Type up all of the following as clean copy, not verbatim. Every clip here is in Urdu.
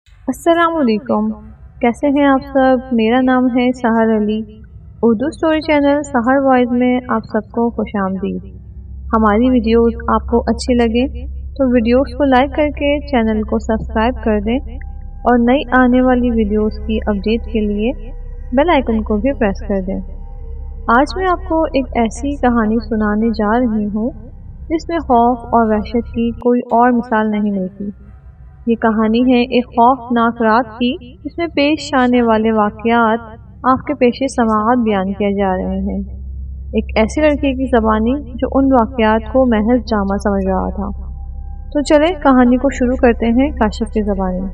السلام علیکم، کیسے ہیں آپ سب؟ میرا نام ہے سحر علی۔ اردو سٹوری چینل سحر وائز میں آپ سب کو خوش آمدید۔ ہماری ویڈیوز آپ کو اچھی لگے تو ویڈیوز کو لائک کر کے چینل کو سبسکرائب کر دیں اور نئی آنے والی ویڈیوز کی اپڈیٹ کے لیے بیل آئیکن کو بھی پریس کر دیں۔ آج میں آپ کو ایک ایسی کہانی سنانے جا رہی ہوں جس میں خوف اور وحشت کی کوئی اور مثال نہیں ملتی۔ یہ کہانی ہے ایک خوفناک رات کی جس میں پیش آنے والے واقعات آپ کے پیش سماعت بیان کیے جا رہے ہیں، ایک ایسی لڑکی کی زبانی جو ان واقعات کو محض ڈرامہ سمجھ رہا تھا۔ تو چلیں کہانی کو شروع کرتے ہیں کاشف کی زبانی۔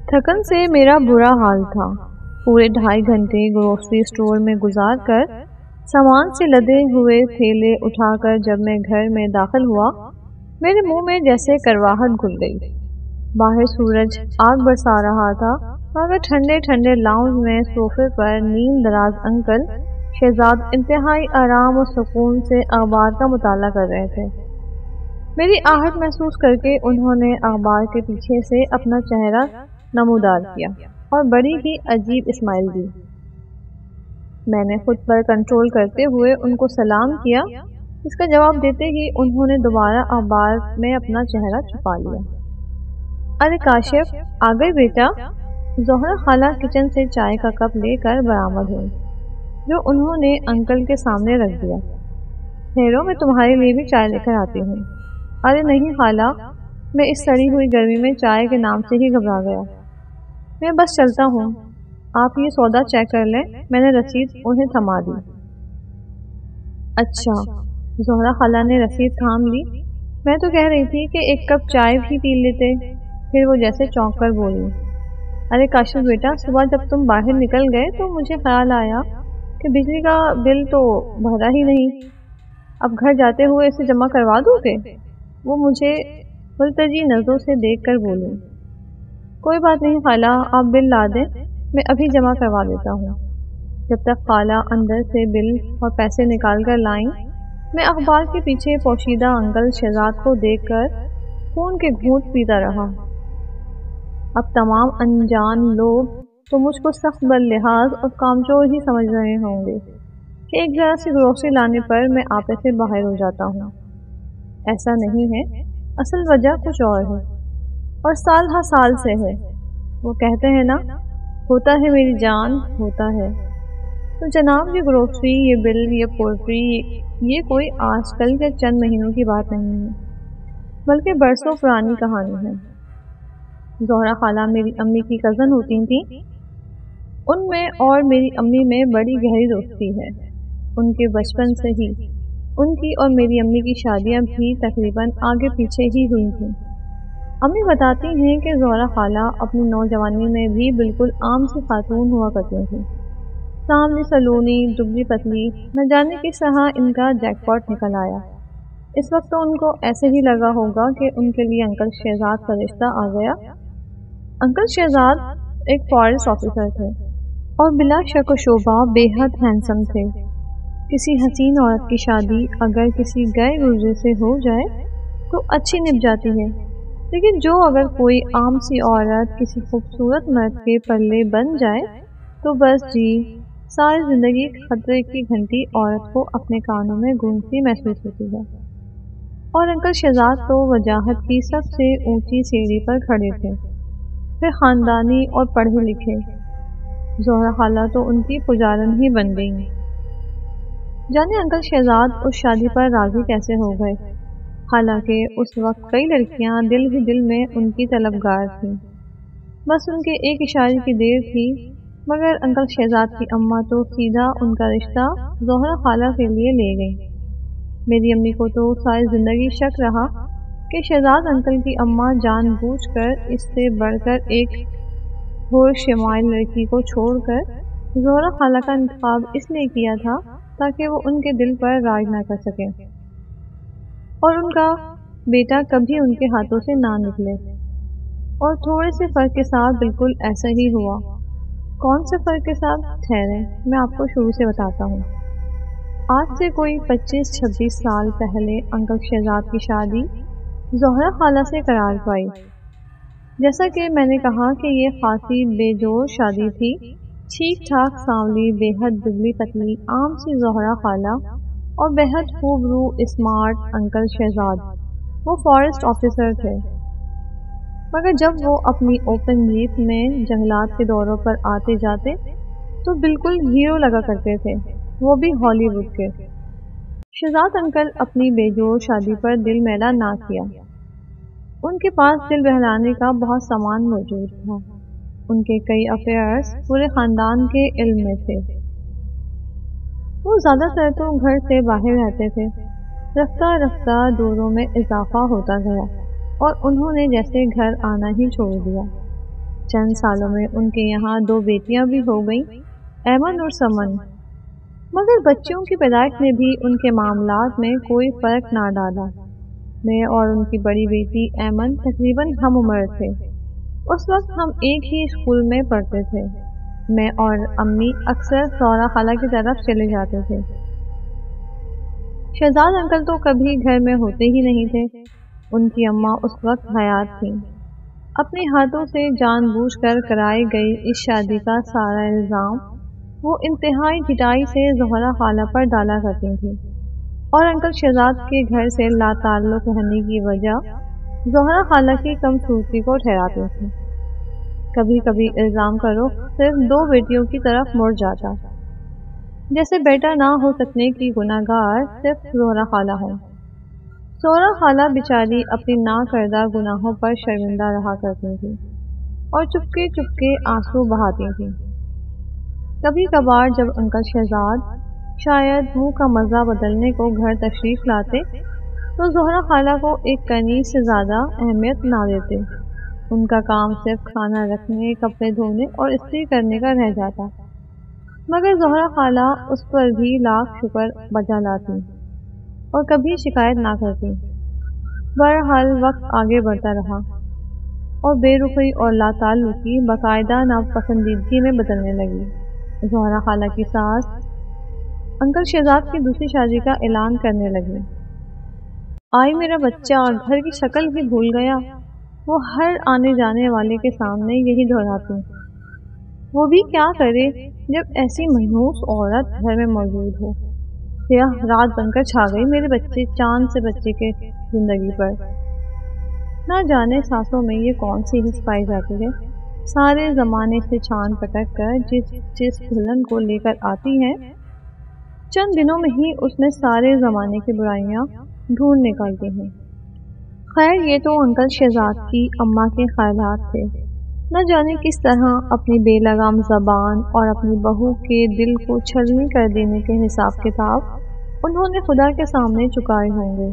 تھکن سے میرا برا حال تھا۔ پورے 2.5 گھنٹے گروسری اسٹور میں گزار کر سامان سے لدے ہوئے تھیلے اٹھا کر جب میں گھر میں داخل ہوا، میرے منہ میں جیسے کرواہٹ گھل گئی۔ باہر سورج آگ برسا رہا تھا، مگر ٹھنڈے ٹھنڈے لاؤنج میں صوفے پر نیم دراز انکل شہزاد انتہائی آرام و سکون سے اخبار کا مطالعہ کر رہے تھے۔ میری آہٹ محسوس کر کے انہوں نے اخبار کے پیچھے سے اپنا چہرہ نمودار کیا اور بڑی ہی عجیب اسمائل دی۔ میں نے خود پر کنٹرول کرتے ہوئے ان کو سلام کیا، اس کا جواب دیتے ہی انہوں نے دوبارہ اخبار میں اپنا چہرہ چھپا لیا۔ ارے کاشف، آ گئے بیٹا؟ زہرا خالہ کچن سے چائے کا کپ لے کر برآمد ہوئی، جو انہوں نے انکل کے سامنے رکھ دیا۔ ٹھہرو، میں تمہارے لیے بھی چائے لے کر آتی ہوں۔ ارے نہیں خالہ، میں اس سڑی ہوئی گرمی میں چائے کے نام سے ہی گھبرا گیا۔ میں بس چلتا ہوں، آپ یہ سودا چیک کر لیں۔ میں نے رسید انہیں تھما دی۔ اچھا، زہرا خالہ نے رسید تھام لی۔ میں تو کہہ رہی تھی کہ ایک کپ چائے بھی پی لیتے۔ پھر وہ جیسے چونک کر بولی، ارے کاشف بیٹا، صبح جب تم باہر نکل گئے تو مجھے خیال آیا کہ بجلی کا بل تو بھرا ہی نہیں، اب گھر جاتے ہوئے اسے جمع کروا دو گے؟ وہ مجھے ملتجی نظروں سے دیکھ کر بولی، کوئی بات نہیں خالہ، آپ بل لا دیں، میں ابھی جمع کروا دیتا ہوں۔ جب تک خالہ اندر سے بل اور پیسے نکال کر لائیں، میں اخبار کے پیچھے پوشیدہ انکل شہزاد کو دیکھ کر خون کے گھونٹ پیتا رہا۔ اب تمام انجان لوگ تو مجھ کو سخت بد لحاظ اور کامچور ہی سمجھ رہے ہوں گے کہ ایک ذرا سی گروسری لانے پر میں آپے سے باہر ہو جاتا ہوں۔ ایسا نہیں ہے، اصل وجہ کچھ اور ہے، اور سال ہر سال سے ہے۔ وہ کہتے ہیں نا، ہوتا ہے میری جان، ہوتا ہے۔ تو جناب، یہ گروسری، یہ بل، یہ پولٹری، یہ کوئی آج کل یا چند مہینوں کی بات نہیں ہے، بلکہ برسوں پرانی کہانی ہے۔ زہرا خالہ میری امی کی کزن ہوتی تھیں۔ ان میں اور میری امی میں بڑی گہری دوستی ہے۔ ان کے بچپن سے ہی ان کی اور میری امی کی شادیاں بھی تقریباً آگے پیچھے ہی ہوئی تھیں۔ امی بتاتی ہیں کہ زہرا خالہ اپنی نوجوانی میں بھی بالکل عام سی خاتون ہوا کرتی تھیں، سامنے سلونی، دبلی پتلی، نہ جانے کس طرح ان کا جیک پاٹ نکل آیا۔ اس وقت تو ان کو ایسے ہی لگا ہوگا کہ ان کے لیے انکل شہزاد کا رشتہ آ گیا۔ انکل شہزاد ایک فارسٹ آفیسر تھے اور بلا شک و شبہ بے حد ہینڈسم تھے۔ کسی حسین عورت کی شادی اگر کسی گئے گزرے سے ہو جائے تو اچھی نبھ جاتی ہے، لیکن جو اگر کوئی عام سی عورت کسی خوبصورت مرد کے پلے بن جائے تو بس جی، ساری زندگی خطرے کی گھنٹی عورت کو اپنے کانوں میں گونجتی محسوس ہوتی ہے۔ اور انکل شہزاد تو وجاہت کی سب سے اونچی سیڑھی پر کھڑے تھے، پھر خاندانی اور پڑھے لکھے۔ زہرا خالہ تو ان کی پجارن ہی بن گئیں۔ جانے انکل شہزاد اس شادی پر راضی کیسے ہو گئے، حالانکہ اس وقت کئی لڑکیاں دل ہی دل میں ان کی طلبگار تھیں، بس ان کے ایک اشارے کی دیر تھی۔ مگر انکل شہزاد کی اماں تو سیدھا ان کا رشتہ زہرا خالہ کے لیے لے گئیں۔ میری امی کو تو ساری زندگی شک رہا کہ شہزاد انکل کی اماں جان بوجھ کر اس سے بڑھ کر ایک ہور شمائل لڑکی کو چھوڑ کر زہرا خالہ کا انتخاب اس لیے کیا تھا تاکہ وہ ان کے دل پر راج نہ کر سکے اور ان کا بیٹا کبھی ان کے ہاتھوں سے نہ نکلے۔ اور تھوڑے سے فرق کے ساتھ بالکل ایسا ہی ہوا۔ کون سے فرق کے ساتھ؟ ٹھہریں، میں آپ کو شروع سے بتاتا ہوں۔ آج سے کوئی 25-26 سال پہلے انکل شہزاد کی شادی زہرا خالہ سے قرار پائی۔ جیسا کہ میں نے کہا کہ یہ خاصی بے جوڑ شادی تھی۔ ٹھیک ٹھاک سانولی، بے حد دبلی پتلی عام سی زہرا خالہ اور بے حد خوب رو اسمارٹ انکل شہزاد، وہ فارسٹ آفیسر تھے، مگر جب وہ اپنی اوپن جیپ میں جنگلات کے دوروں پر آتے جاتے تو بالکل ہیرو لگا کرتے تھے، وہ بھی ہالی ووڈ کے۔ شہزاد انکل اپنی بے جوڑ شادی پر دل میلا نہ کیا۔ ان کے پاس دل بہلانے کا بہت سامان موجود تھا۔ ان کے کئی افیئرز پورے خاندان کے علم میں تھے۔ وہ زیادہ تر تو گھر سے باہر رہتے تھے۔ رفتہ رفتہ دوروں میں اضافہ ہوتا گیا اور انہوں نے جیسے گھر آنا ہی چھوڑ دیا۔ چند سالوں میں ان کے یہاں 2 بیٹیاں بھی ہو گئیں، ایمن اور سمن، مگر بچوں کی پیدائش نے بھی ان کے معاملات میں کوئی فرق نہ ڈالا۔ میں اور ان کی بڑی بیٹی ایمن تقریباً ہم عمر تھے۔ اس وقت ہم ایک ہی اسکول میں پڑھتے تھے۔ میں اور امی اکثر زہرا خالہ کی طرف چلے جاتے تھے۔ شہزاد انکل تو کبھی گھر میں ہوتے ہی نہیں تھے۔ ان کی اماں اس وقت حیات تھیں۔ اپنے ہاتھوں سے جان بوجھ کر کرائی گئی اس شادی کا سارا الزام وہ انتہائی ڈھٹائی سے زہرا خالہ پر ڈالا کرتی تھیں، اور انکل شہزاد کے گھر سے لا تعلق رہنے کی وجہ زہرا خالہ کی کمصورتی کو ٹھہراتے تھے۔ کبھی کبھی الزام کا رخ صرف 2 بیٹیوں کی طرف مڑ جاتا، جیسے بیٹا نہ ہو سکنے کی گناہگار صرف زہرا خالہ ہوں۔ زہرا خالہ بیچاری اپنی نہ کردہ گناہوں پر شرمندہ رہا کرتی تھی اور چپکے چپکے آنسو بہاتی تھی۔ کبھی کبھار جب انکل شہزاد شاید منہ کا مزہ بدلنے کو گھر تشریف لاتے تو زہرا خالہ کو ایک کنیز سے زیادہ اہمیت نہ دیتے۔ ان کا کام صرف کھانا رکھنے، کپڑے دھونے اور استری کرنے کا رہ جاتا، مگر زہرا خالہ اس پر بھی لاکھ شکر بجا لاتی اور کبھی شکایت نہ کرتی۔ بہرحال وقت آگے بڑھتا رہا اور بے رخی اور لا تعلقی باقاعدہ ناپسندیدگی میں بدلنے لگی۔ زہرا خالہ کی ساس انکل شہزاد کی دوسری شادی کا اعلان کرنے لگی۔ آئی میرا بچہ گھر کی شکل ہی بھول گیا، وہ ہر آنے جانے والے کے سامنے یہی دہراتی۔ وہ بھی کیا کرے جب ایسی منحوس عورت گھر میں موجود ہو۔ سیاہ رات بن کر چھا گئی میرے بچے چاند سے بچے کے زندگی پر۔ نہ جانے سانسوں میں یہ کون سی حس پائی جاتی ہے، سارے زمانے سے چھان پٹک کر جس دلہن کو لے کر آتی ہے، چند دنوں میں ہی اس میں سارے زمانے کی برائیاں ڈھونڈ نکالتی ہیں۔ خیر یہ تو انکل شہزاد کی اماں کے خیالات تھے۔ نہ جانے کس طرح اپنی بے لگام زبان اور اپنی بہو کے دل کو چھلنی کر دینے کے حساب کتاب انہوں نے خدا کے سامنے چکائے ہوں گے۔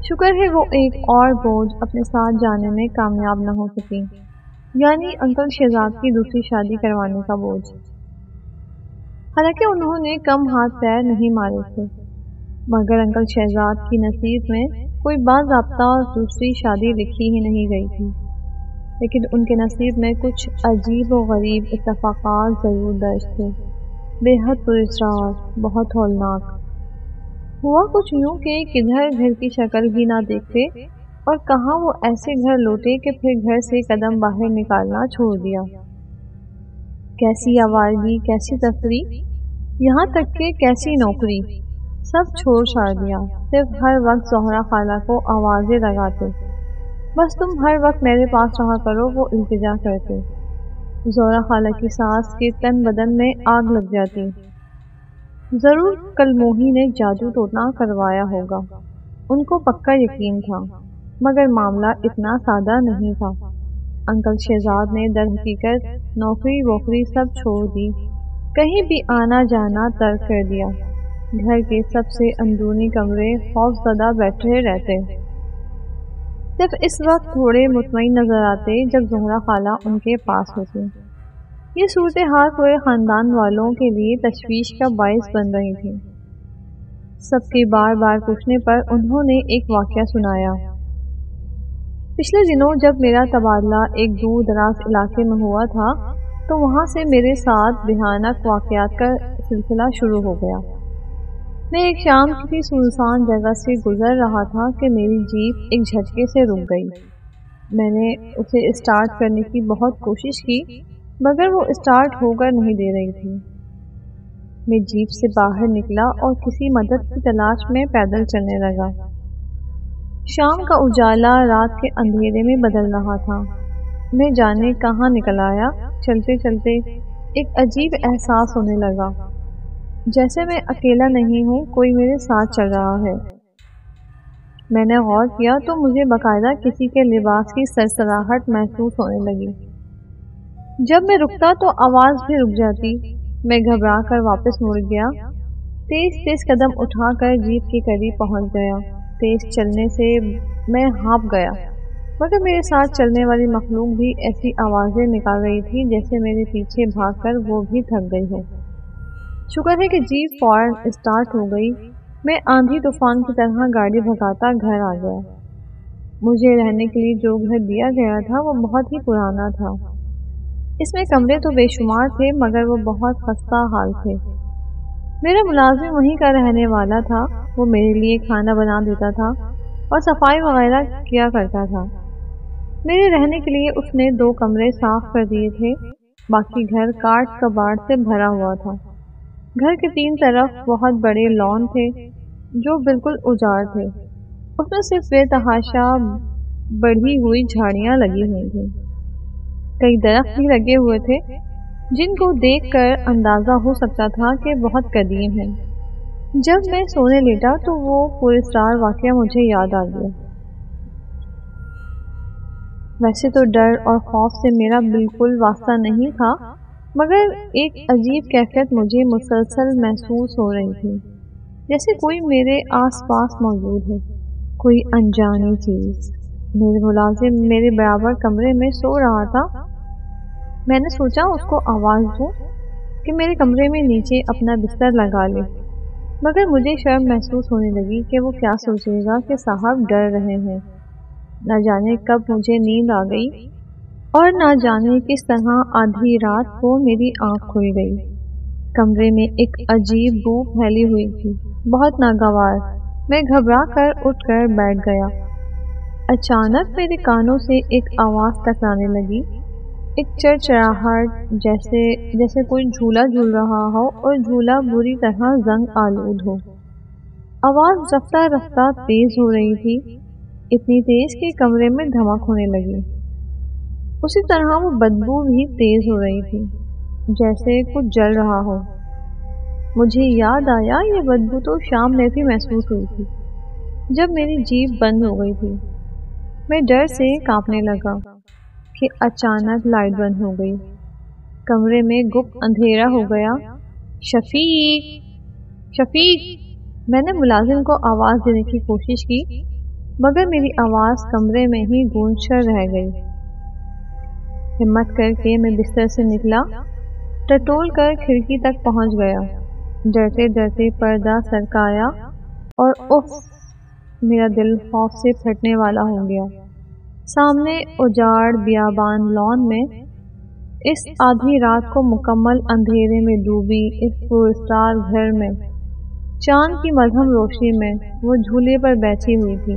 شکر ہے وہ ایک اور بوجھ اپنے ساتھ جانے میں کامیاب نہ ہو سکی، یعنی انکل شہزاد کی دوسری شادی کروانے کا بوجھ۔ حالانکہ انہوں نے کم ہاتھ پیر نہیں مارے تھے، مگر انکل شہزاد کی نصیب میں کوئی باضابطہ دوسری شادی لکھی ہی نہیں گئی تھی، لیکن ان کے نصیب میں کچھ عجیب و غریب اتفاقات ضرور درج تھے، بے حد پراسرار، بہت ہولناک۔ ہوا کچھ یوں کہ کدھر گھر کی شکل بھی نہ دیکھتے اور کہاں وہ ایسے گھر لوٹے کہ پھر گھر سے قدم باہر نکالنا چھوڑ دیا۔ کیسی آوارگی، کیسی تفریح، یہاں تک کہ کیسی نوکری، سب چھوڑ چھاڑ دیا، صرف ہر وقت زہرا خالہ کو آوازیں لگاتے، بس تم ہر وقت میرے پاس رہا کرو، وہ التجا کرتے۔ زہرا خالہ کی ساس کے تن بدن میں آگ لگ جاتی۔ ضرور کل موہی نے جادو ٹونا کروایا ہوگا، ان کو پکا یقین تھا، مگر معاملہ اتنا سادہ نہیں تھا۔ انکل شہزاد نے در حقیقت نوکری ووکری سب چھوڑ دی، کہیں بھی آنا جانا ترک کر دیا، گھر کے سب سے اندرونی کمرے خوف زدہ بیٹھے رہتے، صرف اس وقت تھوڑے مطمئن نظر آتے جب زہرا خالہ ان کے پاس ہوتی۔ یہ صورتحال پورے خاندان والوں کے لیے تشویش کا باعث بن رہی تھی۔ سب کے بار بار پوچھنے پر انہوں نے ایک واقعہ سنایا۔ پچھلے دنوں جب میرا تبادلہ ایک دور دراز علاقے میں ہوا تھا تو وہاں سے میرے ساتھ بھیانک واقعات کا سلسلہ شروع ہو گیا۔ میں ایک شام کسی سنسان جگہ سے گزر رہا تھا کہ میری جیپ ایک جھٹکے سے رک گئی۔ میں نے اسے اسٹارٹ کرنے کی بہت کوشش کی مگر وہ اسٹارٹ ہو کر نہیں دے رہی تھی۔ میں جیپ سے باہر نکلا اور کسی مدد کی تلاش میں پیدل چلنے لگا۔ شام کا اجالا رات کے اندھیرے میں بدل رہا تھا۔ میں جانے کہاں نکل آیا۔ چلتے چلتے ایک عجیب احساس ہونے لگا، جیسے میں اکیلا نہیں ہوں، کوئی میرے ساتھ چل رہا ہے۔ میں نے غور کیا تو مجھے باقاعدہ کسی کے لباس کی سرسراہٹ محسوس ہونے لگی۔ جب میں رکتا تو آواز بھی رک جاتی۔ میں گھبرا کر واپس مڑ گیا، تیز تیز قدم اٹھا کر جیپ کے قریب پہنچ گیا۔ تیز چلنے سے میں ہانپ گیا، مگر میرے ساتھ چلنے والی مخلوق بھی ایسی آوازیں نکال رہی تھی جیسے میرے پیچھے بھاگ کر وہ بھی تھک گئی ہو۔ شکر ہے کہ جیپ فوراً اسٹارٹ ہو گئی۔ میں آندھی طوفان کی طرح گاڑی بھگاتا گھر آ گیا۔ مجھے رہنے کے لیے جو گھر دیا گیا تھا وہ بہت ہی پرانا تھا۔ اس میں کمرے تو بے شمار تھے مگر وہ بہت خستہ حال تھے۔ میرا ملازم وہیں کا رہنے والا تھا۔ وہ میرے لیے کھانا بنا دیتا تھا اور صفائی وغیرہ کیا کرتا تھا۔ میرے رہنے کے لیے اس نے 2 کمرے صاف کر دیے تھے، باقی گھر کاٹ کباڑ سے بھرا ہوا تھا۔ گھر کے 3 طرف بہت بڑے لان تھے جو بالکل اجاڑ تھے۔ اس میں صرف بے تحاشا بڑھی ہوئی جھاڑیاں لگی ہوئی تھیں۔ کئی درخت بھی لگے ہوئے تھے جن کو دیکھ کر اندازہ ہو سکتا تھا کہ بہت قدیم ہیں۔ جب میں سونے لیٹا تو وہ پراسرار واقعہ مجھے یاد آ گیا۔ ویسے تو ڈر اور خوف سے میرا بالکل واسطہ نہیں تھا مگر ایک عجیب کیفیت مجھے مسلسل محسوس ہو رہی تھی، جیسے کوئی میرے آس پاس موجود ہے، کوئی انجانی چیز۔ میرے ملازم میرے برابر کمرے میں سو رہا تھا۔ میں نے سوچا اس کو آواز دوں کہ میرے کمرے میں نیچے اپنا بستر لگا لے، مگر مجھے شرم محسوس ہونے لگی کہ وہ کیا سوچے گا کہ صاحب ڈر رہے ہیں۔ نہ جانے کب مجھے نیند آ گئی اور نہ جانے کس طرح آدھی رات کو میری آنکھ کھل گئی۔ کمرے میں ایک عجیب بو پھیلی ہوئی تھی، بہت ناگوار۔ میں گھبرا کر اٹھ کر بیٹھ گیا۔ اچانک میرے کانوں سے ایک آواز ٹکرانے لگی، ایک چرچراہٹ، جیسے کوئی جھولا جھول رہا ہو اور جھولا بری طرح زنگ آلود ہو۔ آواز رفتہ رفتہ تیز ہو رہی تھی، اتنی تیز کہ کمرے میں دھمک ہونے لگی۔ اسی طرح وہ بدبو بھی تیز ہو رہی تھی، جیسے کچھ جل رہا ہو۔ مجھے یاد آیا یہ بدبو تو شام میں بھی محسوس ہوئی تھی جب میری جیپ بند ہو گئی تھی۔ میں ڈر سے کانپنے لگا کہ اچانک لائٹ بند ہو گئی۔ کمرے میں گپ اندھیرا ہو گیا۔ شفیق، شفیق! میں نے ملازم کو آواز دینے کی کوشش کی مگر میری آواز کمرے میں ہی گونج کر رہ گئی۔ ہمت کر کے میں بستر سے نکلا، ٹٹول کر کھڑکی تک پہنچ گیا۔ ڈرتے ڈرتے پردہ سرکایا اور میرا دل خوف سے پھٹنے والا ہو گیا۔ سامنے اجاڑ بیابان لان میں اس آدھی رات کو مکمل اندھیرے میں ڈوبی اس پراسرار گھر میں چاند کی مدھم روشنی میں وہ جھولے پر بیٹھی ہوئی تھی،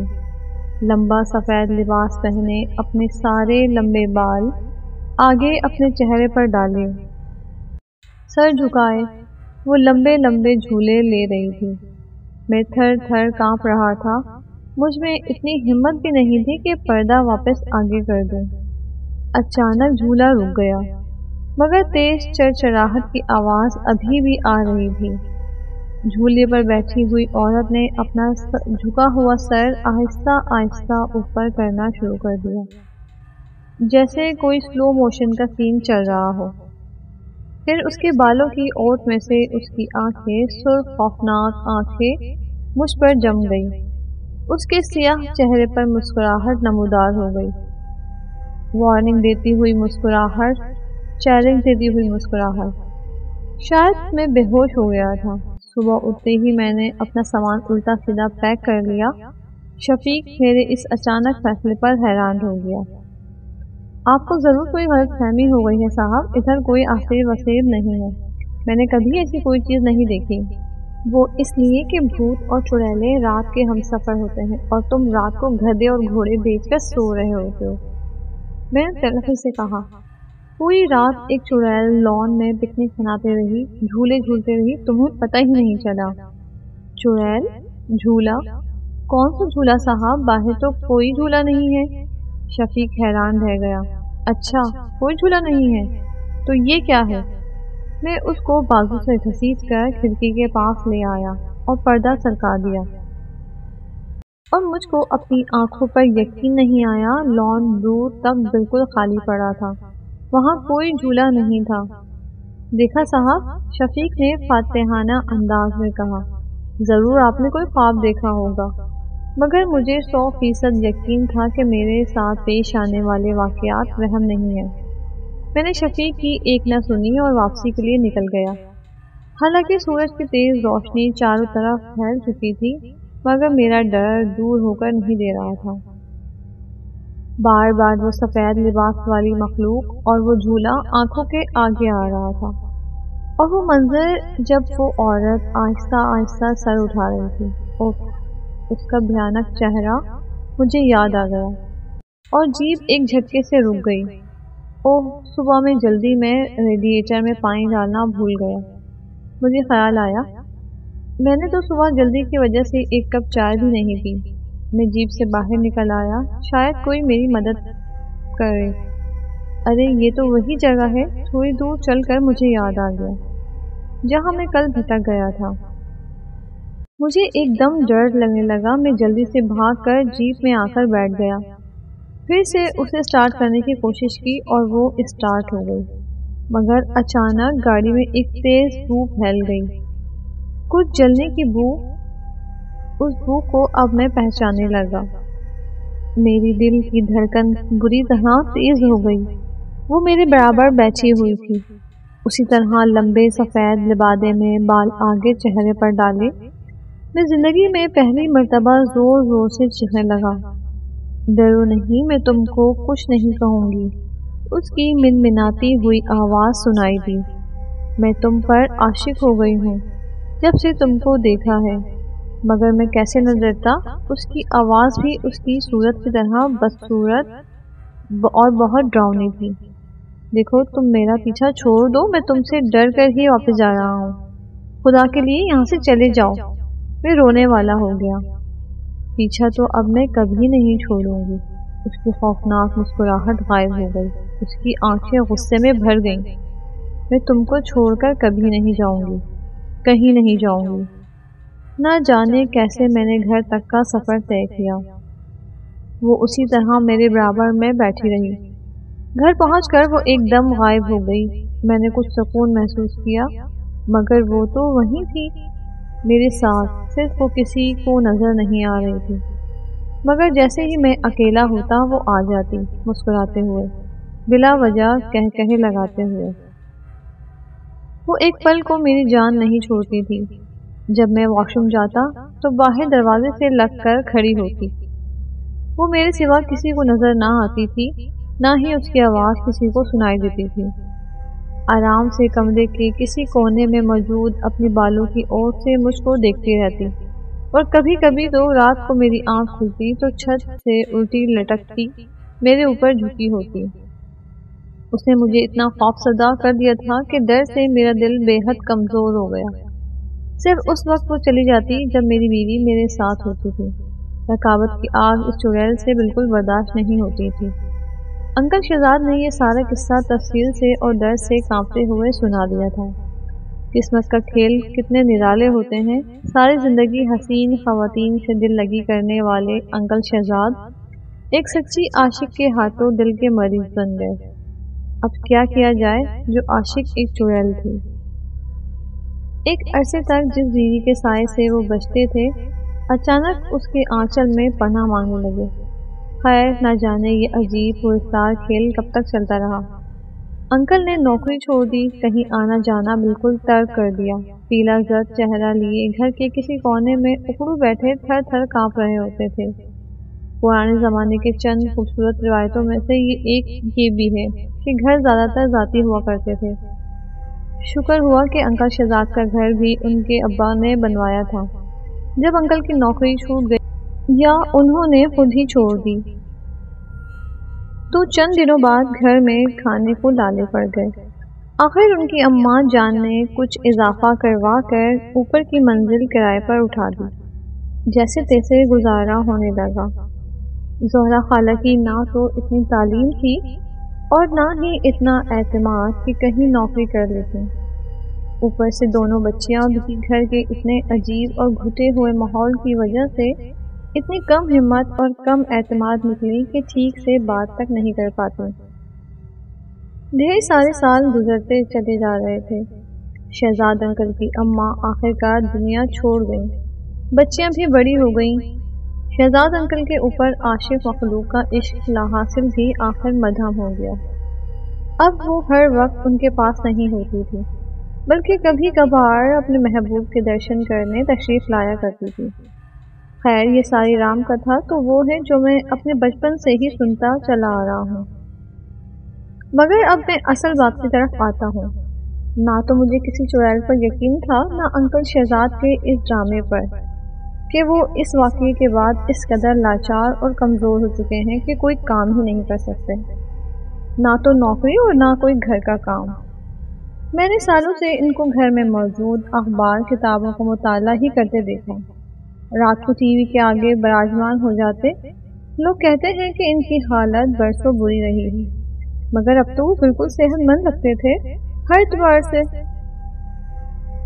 لمبا سفید لباس پہنے، اپنے سارے لمبے بال آگے اپنے چہرے پر ڈالے، سر جھکائے وہ لمبے لمبے جھولے لے رہی تھی۔ میں تھر تھر کانپ رہا تھا۔ مجھ میں اتنی ہمت بھی نہیں تھی کہ پردہ واپس آگے کر دوں۔ اچانک جھولا رک گیا مگر تیز چرچراہٹ کی آواز ابھی بھی آ رہی تھی۔ جھولے پر بیٹھی ہوئی عورت نے اپنا جھکا ہوا سر آہستہ آہستہ اوپر کرنا شروع کر دیا، جیسے کوئی سلو موشن کا سین چل رہا ہو۔ پھر اس کے بالوں کی اوٹ میں سے اس کی آنکھیں، سرخ خوفناک آنکھیں مجھ پر جم گئی۔ اس کے سیاہ چہرے پر مسکراہٹ نمودار ہو گئی، وارننگ دیتی ہوئی مسکراہٹ، چیلنج دیتی ہوئی مسکراہٹ۔ شاید میں بے ہوش ہو گیا تھا۔ صبح اٹھتے ہی میں نے اپنا سامان الٹا سیدھا پیک کر لیا۔ شفیق میرے اس اچانک فیصلے پر حیران ہو گیا۔ آپ کو ضرور کوئی غلط فہمی ہو گئی ہے صاحب، ادھر کوئی آسیب وسیب نہیں ہے، میں نے کبھی ایسی کوئی چیز نہیں دیکھی۔ وہ اس لیے کہ بھوت اور چڑیلے رات کے ہم سفر ہوتے ہیں اور تم رات کو گدھے اور گھوڑے بیچ کر سو رہے ہوتے ہو۔ میں نے تلخی سے کہا۔ پوری رات ایک چڑیل لان میں پکنک مناتے رہی، جھولے جھولتے رہی، تمہیں پتہ ہی نہیں چلا۔ چڑیل؟ جھولا؟ کون سا جھولا صاحب؟ باہر تو کوئی جھولا نہیں ہے۔ شفیق حیران رہ گیا۔ اچھا، کوئی جھولا نہیں ہے، تو یہ کیا ہے؟ میں اس کو بازو سے گھسیٹ کر کھڑکی کے پاس لے آیا اور پردہ سرکا دیا، اور مجھ کو اپنی آنکھوں پر یقین نہیں آیا۔ لان دور تک بالکل خالی پڑا تھا، وہاں کوئی جھولا نہیں تھا۔ دیکھا صاحب، شفیق نے فاتحانہ انداز میں کہا، ضرور آپ نے کوئی خواب دیکھا ہوگا، مگر مجھے 100% یقین تھا کہ میرے ساتھ پیش آنے والے واقعات وہم نہیں ہیں۔ میں نے شفیق کی ایک نہ سنی اور واپسی کے لیے نکل گیا۔ حالانکہ سورج کی تیز روشنی چاروں طرف پھیل چکی تھی، مگر میرا ڈر دور ہو کر نہیں دے رہا تھا۔ بار بار وہ سفید لباس والی مخلوق اور وہ جھولا آنکھوں کے آگے آ رہا تھا، اور وہ منظر جب وہ عورت آہستہ آہستہ سر اٹھا رہی تھی، اس کا بھیانک چہرہ مجھے یاد آ گیا، اور جیپ ایک جھٹکے سے رک گئی۔ اوہ، صبح میں جلدی میں ریڈیٹر میں پانی ڈالنا بھول گیا۔ مجھے خیال آیا، میں نے تو صبح جلدی کی وجہ سے ایک کپ چائے بھی نہیں پی۔ میں جیپ سے باہر نکل آیا، شاید کوئی میری مدد کرے۔ ارے یہ تو وہی جگہ ہے۔ تھوڑی دور چل کر مجھے یاد آ گیا جہاں میں کل بھٹک گیا تھا۔ مجھے ایک دم ڈر لگنے لگا۔ میں جلدی سے بھاگ کر جیپ میں آ کر بیٹھ گیا، پھر سے اسے سٹارٹ کرنے کی کوشش کی اور وہ سٹارٹ ہو گئی، مگر اچانک گاڑی میں ایک تیز بو پھیل گئی، کچھ جلنے کی بو۔ اس بو کو اب میں پہچاننے لگا۔ میری دل کی دھڑکن بری طرح تیز ہو گئی۔ وہ میرے برابر بیٹھی ہوئی تھی، اسی طرح لمبے سفید لبادے میں، بال آگے چہرے پر ڈالے۔ میں زندگی میں پہلی مرتبہ زور زور سے چیخنے لگا، ڈرو نہیں، میں تم کو کچھ نہیں کہوں گی۔ اس کی منمناتی ہوئی آواز سنائی دی، میں تم پر عاشق ہو گئی ہوں جب سے تم کو دیکھا ہے۔ مگر میں کیسے نہ ڈرتا، اس کی آواز بھی اس کی صورت کی طرح بدصورت اور بہت ڈراؤنی تھی۔ دیکھو، تم میرا پیچھا چھوڑ دو، میں تم سے ڈر کر ہی واپس جا رہا ہوں، خدا کے لیے یہاں سے چلے جاؤ۔ میں رونے والا ہو گیا۔ پیچھا تو اب میں کبھی نہیں چھوڑوں گی۔ اس کی خوفناک مسکراہٹ غائب ہو گئی، اس کی آنکھیں غصے میں بھر گئیں۔ میں تم کو چھوڑ کر کبھی نہیں جاؤں گی، کہیں نہیں جاؤں گی۔ نہ جانے کیسے میں نے گھر تک کا سفر طے کیا۔ وہ اسی طرح میرے برابر میں بیٹھی رہی۔ گھر پہنچ کر وہ ایک دم غائب ہو گئی۔ میں نے کچھ سکون محسوس کیا، مگر وہ تو وہیں تھی میرے ساتھ، صرف وہ کسی کو نظر نہیں آ رہی تھی۔ مگر جیسے ہی میں اکیلا ہوتا وہ آ جاتی، مسکراتے ہوئے، بلا وجہ کہے لگاتے ہوئے۔ وہ ایک پل کو میری جان نہیں چھوڑتی تھی۔ جب میں واش روم جاتا تو باہر دروازے سے لگ کر کھڑی ہوتی۔ وہ میرے سوا کسی کو نظر نہ آتی تھی، نہ ہی اس کی آواز کسی کو سنائی دیتی تھی۔ آرام سے کمرے کے کسی کونے میں موجود اپنی بالوں کی اوٹ سے مجھ کو دیکھتی رہتی، اور کبھی کبھی تو رات کو میری آنکھ کھلتی تو چھت سے الٹی لٹکتی میرے اوپر جھکی ہوتی۔ اس نے مجھے اتنا خوف زدہ کر دیا تھا کہ ڈر سے میرا دل بے حد کمزور ہو گیا۔ صرف اس وقت وہ چلی جاتی جب میری بیوی میرے ساتھ ہوتی تھی۔ رقابت کی آگ اس چڑیل سے بالکل برداشت نہیں ہوتی تھی۔ انکل شہزاد نے یہ سارا قصہ تفصیل سے اور ڈر سے کانپتے ہوئے سنا دیا تھا۔ قسمت کا کھیل کتنے نرالے ہوتے ہیں۔ ساری زندگی حسین خواتین سے دل لگی کرنے والے انکل شہزاد ایک سچی عاشق کے ہاتھوں دل کے مریض بن گئے۔ اب کیا کیا جائے؟ جو عاشق ایک چڑیل تھی۔ ایک عرصے تک جس بیوی کے سائے سے وہ بچتے تھے، اچانک اس کے آنچل میں پناہ مانگنے لگے۔ خیر، نہ جانے یہ عجیب پرستار کھیل کب تک چلتا رہا۔ انکل نے نوکری چھوڑ دی، کہیں آنا جانا بالکل ترک کر دیا۔ پیلا زرد چہرہ لیے گھر کے کسی کونے میں اکڑو بیٹھے تھر تھر کانپ رہے ہوتے تھے۔ پرانے زمانے کے چند خوبصورت روایتوں میں سے ایک یہ بھی ہے کہ گھر زیادہ تر ذاتی ہوا کرتے تھے۔ شکر ہوا کہ انکل شہزاد کا گھر بھی ان کے ابا نے بنوایا تھا۔ جب انکل کی نوکری چھوٹ گئی یا انہوں نے خود ہی چھوڑ دی تو چند دنوں بعد گھر میں کھانے کو لالے پڑ گئے۔ آخر ان کی اماں جان نے کچھ اضافہ کروا کر اوپر کی منزل کرائے پر اٹھا دی۔ جیسے تیسے گزارا ہونے لگا۔ زہرا خالہ کی نہ تو اتنی تعلیم تھی اور نہ ہی اتنا اعتماد کہ کہیں نوکری کر لیتی۔ اوپر سے دونوں بچیاں بھی گھر کے اتنے عجیب اور گھٹے ہوئے ماحول کی وجہ سے اتنی کم ہمت اور کم اعتماد نکلی کہ ٹھیک سے بات تک نہیں کر پاتی۔ ڈھیر سارے سال گزرتے چلے جا رہے تھے۔ شہزاد انکل کی اماں آخرکار دنیا چھوڑ گئیں۔ بچیاں بھی بڑی ہو گئیں۔ شہزاد انکل کے اوپر عاشق مخلوق کا عشق لاحاصل بھی آخر مدھم ہو گیا۔ اب وہ ہر وقت ان کے پاس نہیں ہوتی تھی، بلکہ کبھی کبھار اپنے محبوب کے درشن کرنے تشریف لایا کرتی تھی۔ خیر، یہ ساری رام کتھا تو وہ ہے جو میں اپنے بچپن سے ہی سنتا چلا آ رہا ہوں، مگر اب میں اصل بات کی طرف آتا ہوں۔ نہ تو مجھے کسی چڑیل پر یقین تھا، نہ انکل شہزاد کے اس ڈرامے پر کہ وہ اس واقعے کے بعد اس قدر لاچار اور کمزور ہو چکے ہیں کہ کوئی کام ہی نہیں کر سکتے، نہ تو نوکری اور نہ کوئی گھر کا کام۔ میں نے سالوں سے ان کو گھر میں موجود اخبار کتابوں کا مطالعہ ہی کرتے دیکھا۔ رات کو ٹی وی کے آگے براجمان ہو جاتے۔ لوگ کہتے ہیں کہ ان کی حالت برسوں بری رہی ہے، مگر اب تو وہ بالکل صحت مند لگتے تھے ہر اعتبار سے۔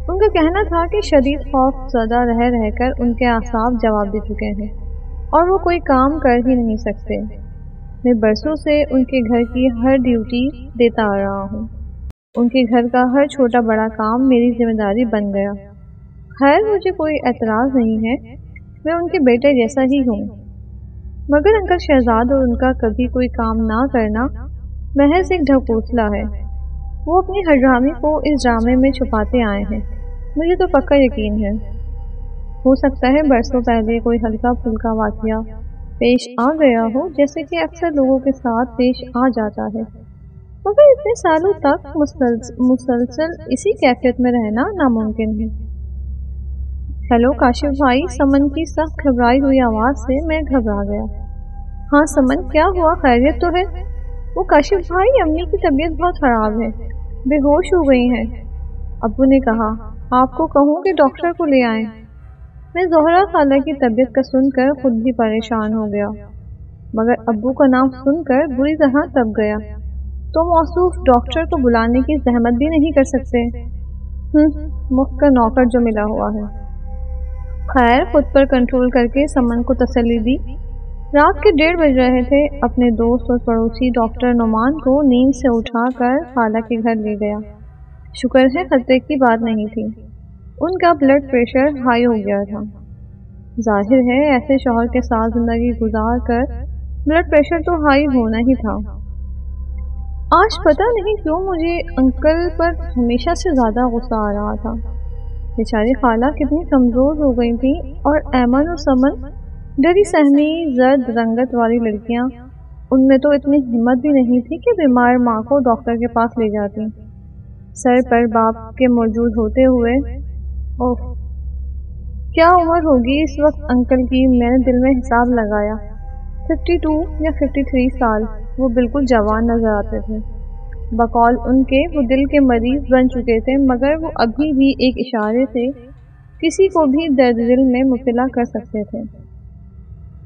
ان کا کہنا تھا کہ شدید خوف زدہ رہ رہ کر ان کے اعصاب جواب دے چکے ہیں اور وہ کوئی کام کر ہی نہیں سکتے۔ میں برسوں سے ان کے گھر کی ہر ڈیوٹی دیتا آ رہا ہوں۔ ان کے گھر کا ہر چھوٹا بڑا کام میری ذمہ داری بن گیا۔ خیر، مجھے کوئی اعتراض نہیں ہے، میں ان کے بیٹے جیسا ہی ہوں، مگر انکل شہزاد اور ان کا کبھی کوئی کام نہ کرنا محض ایک ڈھکوسلا ہے۔ وہ اپنی حرامی کو اس ڈرامے میں چھپاتے آئے ہیں، مجھے تو پکا یقین ہے۔ ہو سکتا ہے برسوں پہلے کوئی ہلکا پھلکا واقعہ پیش آ گیا ہو، جیسے کہ اکثر لوگوں کے ساتھ پیش آ جاتا ہے، مگر اتنے سالوں تک مسلسل اسی کیفیت میں رہنا ناممکن ہے۔ ہیلو کاشف بھائی، سمن کی سخت گھبرائی ہوئی آواز سے میں گھبرا گیا۔ ہاں سمن، کیا ہوا؟ خیریت تو ہے؟ وہ کاشف بھائی، امی کی طبیعت بہت خراب ہے، بے ہوش ہو گئی ہیں۔ ابو نے کہا آپ کو کہوں کہ ڈاکٹر کو لے آئیں۔ میں زہرا خالہ کی طبیعت کا سن کر خود بھی پریشان ہو گیا، مگر ابو کا نام سن کر بری طرح تپ گیا۔ تو موصوف ڈاکٹر کو بلانے کی زحمت بھی نہیں کر سکتے؟ مفت کا نوکر جو ملا ہوا ہے۔ خیر، خود پر کنٹرول کر کے سمن کو تسلی دی۔ رات کے 1:30 بج رہے تھے۔ اپنے دوست اور پڑوسی ڈاکٹر نعمان کو نیند سے اٹھا کر خالہ کے گھر لے گیا۔ شکر ہے خطرے کی بات نہیں تھی۔ ان کا بلڈ پریشر ہائی ہو گیا تھا۔ ظاہر ہے ایسے شوہر کے ساتھ زندگی گزار کر بلڈ پریشر تو ہائی ہونا ہی تھا۔ آج پتہ نہیں کیوں مجھے انکل پر ہمیشہ سے زیادہ غصہ آ رہا تھا۔ بیچاری خالہ کتنی کمزور ہو گئی تھی، اور ایمن اور سمن ڈری سہمی زرد رنگت والی لڑکیاں، ان میں تو اتنی ہمت بھی نہیں تھی کہ بیمار ماں کو ڈاکٹر کے پاس لے جاتی۔ سر پر باپ کے موجود ہوتے ہوئے اوہ کیا عمر ہوگی اس وقت انکل کی؟ میں نے دل میں حساب لگایا، 52 یا 53 سال۔ وہ بالکل جوان نظر آتے تھے۔ بقول ان کے وہ دل کے مریض بن چکے تھے، مگر وہ ابھی بھی ایک اشارے سے کسی کو بھی درد دل میں مبتلا کر سکتے تھے۔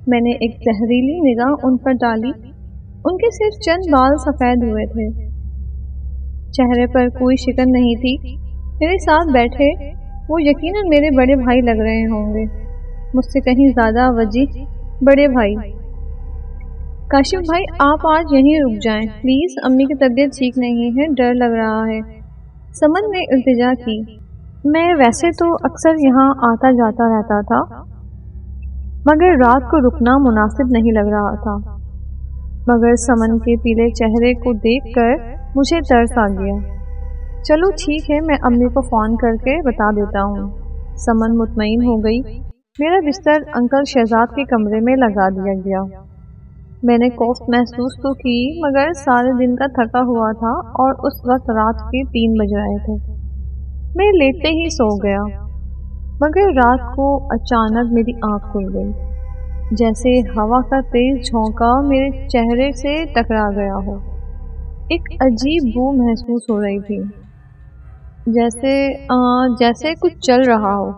میں نے ایک زہریلی نگاہ ان پر ڈالی۔ ان کے صرف چند بال سفید ہوئے تھے، چہرے پر کوئی شکن نہیں تھی۔ میرے ساتھ بیٹھے وہ یقیناً میرے بڑے بھائی لگ رہے ہوں گے، مجھ سے کہیں زیادہ وجیح بڑے بھائی۔ کاشف بھائی، آپ آج یہیں رک جائیں پلیز، امی کی طبیعت ٹھیک نہیں ہے، ڈر لگ رہا ہے۔ سمن نے التجا کی۔ میں ویسے تو اکثر یہاں آتا جاتا رہتا تھا، مگر رات کو رکنا مناسب نہیں لگ رہا تھا۔ مگر سمن کے پیلے چہرے کو دیکھ کر مجھے ترس آ گیا۔ چلو ٹھیک ہے، میں امی کو فون کر کے بتا دیتا ہوں۔ سمن مطمئن ہو گئی۔ میرا بستر انکل شہزاد کے کمرے میں لگا دیا گیا۔ میں نے کوفت محسوس تو کی مگر سارے دن کا تھکا ہوا تھا اور اس وقت رات کے 3 بج رہے تھے۔ میں لیٹتے ہی سو گیا مگر رات کو اچانک میری آنکھ کھل گئی، جیسے ہوا کا تیز جھونکا میرے چہرے سے ٹکرا گیا ہو۔ ایک عجیب بو محسوس ہو رہی تھی، جیسے کچھ چل رہا ہو۔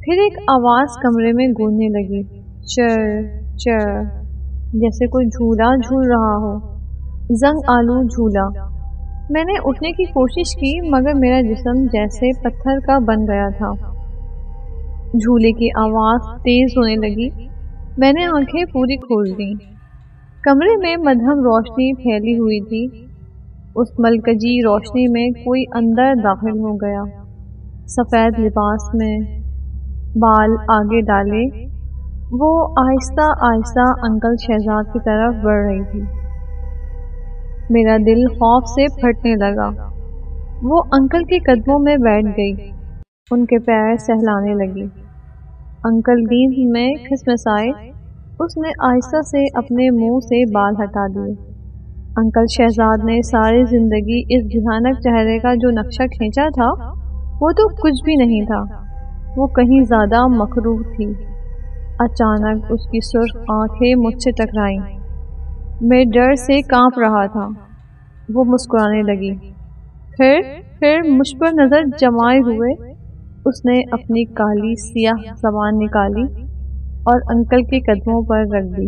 پھر ایک آواز کمرے میں گونجنے لگی، چر چر، جیسے کوئی جھولا جھول رہا ہو، زنگ آلو جھولا۔ میں نے اٹھنے کی کوشش کی مگر میرا جسم جیسے پتھر کا بن گیا تھا۔ جھولے کی آواز تیز ہونے لگی، میں نے آنکھیں پوری کھول دیں۔ کمرے میں مدھم روشنی پھیلی ہوئی تھی، اس ملکجی روشنی میں کوئی اندر داخل ہو گیا، سفید لباس میں، بال آگے ڈالے۔ وہ آہستہ آہستہ انکل شہزاد کی طرف بڑھ رہی تھی۔ میرا دل خوف سے پھٹنے لگا۔ وہ انکل کے قدموں میں بیٹھ گئی، ان کے پیر سہلانے لگی۔ انکل نیند میں کھسمسائے، اس نے آہستہ سے اپنے منہ سے بال ہٹا دیے۔ انکل شہزاد نے ساری زندگی اس بھیانک چہرے کا جو نقشہ کھینچا تھا وہ تو کچھ بھی نہیں تھا، وہ کہیں زیادہ مکروہ تھی۔ اچانک اس کی سرخ آنکھیں مجھ سے ٹکرائیں، میں ڈر سے کانپ رہا تھا۔ وہ مسکرانے لگی، پھر مجھ پر نظر جمائے ہوئے اس نے اپنی کالی سیاہ زبان نکالی اور انکل کے قدموں پر رکھ دی۔